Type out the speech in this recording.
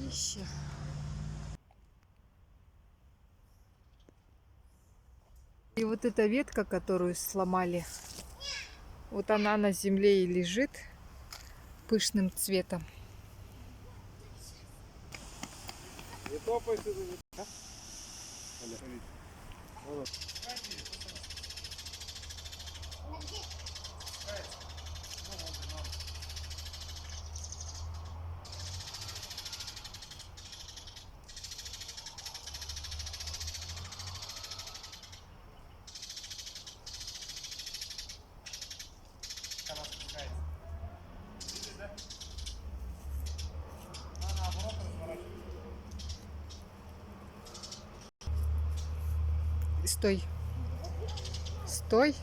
Жарище. И вот эта ветка, которую сломали, вот она на земле и лежит пышным цветом. Стой. Стой.